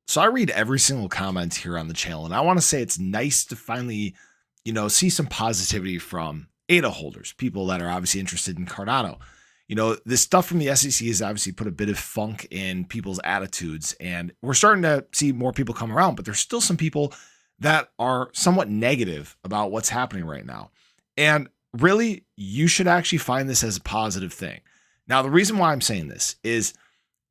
So I read every single comment here on the channel, and I want to say it's nice to finally, see some positivity from ADA holders, people that are obviously interested in Cardano. This stuff from the SEC has obviously put a bit of funk in people's attitudes, and we're starting to see more people come around, but there's still some people that are somewhat negative about what's happening right now. And really, you should actually find this as a positive thing. Now, the reason why I'm saying this is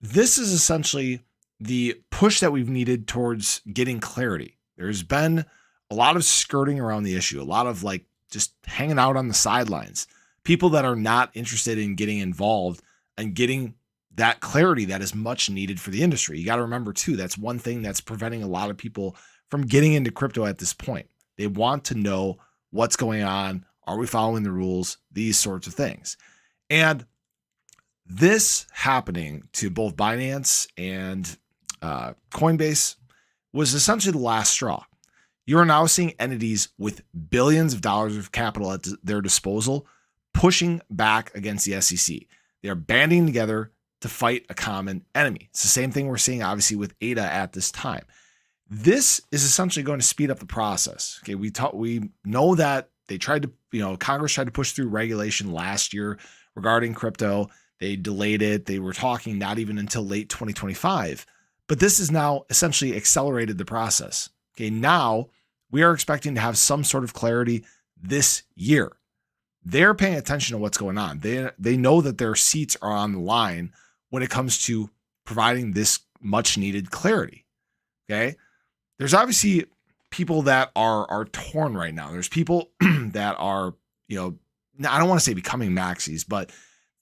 essentially the push that we've needed towards getting clarity. There's been a lot of skirting around the issue, a lot of just hanging out on the sidelines, people that are not interested in getting involved and getting that clarity that is much needed for the industry. You got to remember too, that's one thing that's preventing a lot of people from getting into crypto at this point. They want to know what's going on. Are we following the rules? These sorts of things. And this happening to both Binance and Coinbase was essentially the last straw. You are now seeing entities with billions of dollars of capital at their disposal pushing back against the SEC. They are banding together to fight a common enemy. It's the same thing we're seeing obviously with ADA at this time. This is essentially going to speed up the process. Okay, we know that they tried to, Congress tried to push through regulation last year regarding crypto. They delayed it. They were talking not even until late 2025. But this has now essentially accelerated the process. Okay, now we are expecting to have some sort of clarity this year. They're paying attention to what's going on. They know that their seats are on the line when it comes to providing this much needed clarity. Okay, there's obviously people that are torn right now. There's people that are, I don't want to say becoming maxis, but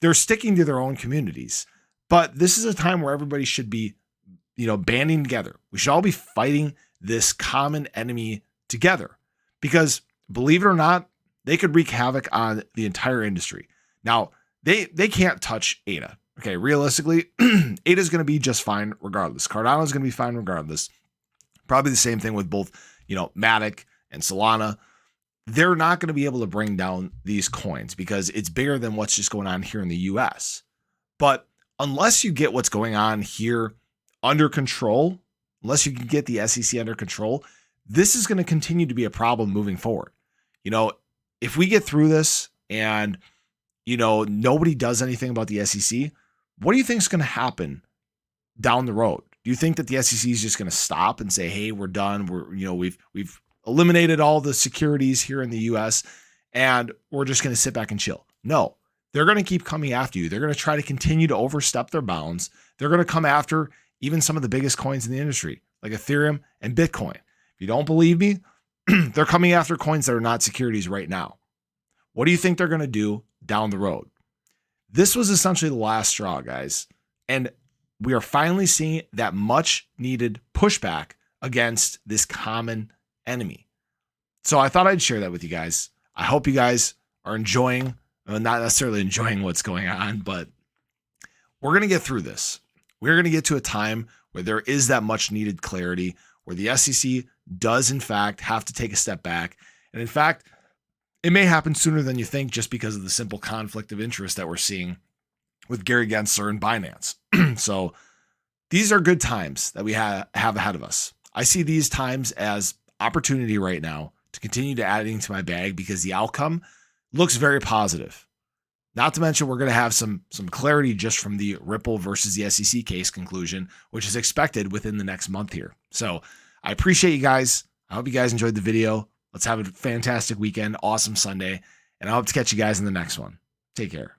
they're sticking to their own communities. But this is a time where everybody should be banding together. We should all be fighting this common enemy together because, believe it or not, they could wreak havoc on the entire industry. Now, they can't touch ADA. Okay, realistically, ADA is going to be just fine regardless. Cardano is going to be fine regardless. Probably the same thing with both, Matic and Solana. They're not going to be able to bring down these coins because it's bigger than what's just going on here in the US. But unless you get what's going on here under control, unless you can get the SEC under control, this is going to continue to be a problem moving forward. If we get through this and, nobody does anything about the SEC, what do you think is going to happen down the road? Do you think that the SEC is just going to stop and say, hey, we're done. We've eliminated all the securities here in the US and we're just going to sit back and chill? No, they're going to keep coming after you. They're going to try to continue to overstep their bounds. They're going to come after even some of the biggest coins in the industry, like Ethereum and Bitcoin. If you don't believe me, they're coming after coins that are not securities right now. What do you think they're going to do down the road? This was essentially the last straw, guys. And we are finally seeing that much needed pushback against this common enemy. So I thought I'd share that with you guys. I hope you guys are enjoying, not necessarily enjoying what's going on, but we're going to get through this. We're going to get to a time where there is that much needed clarity, where the SEC does in fact have to take a step back. And in fact, it may happen sooner than you think just because of the simple conflict of interest that we're seeing with Gary Gensler and Binance. So these are good times that we have ahead of us. I see these times as opportunity right now to continue to adding to my bag because the outcome looks very positive. Not to mention we're going to have some clarity just from the Ripple versus the SEC case conclusion, which is expected within the next month here. So I appreciate you guys. I hope you guys enjoyed the video. Let's have a fantastic weekend, awesome Sunday, and I hope to catch you guys in the next one. Take care.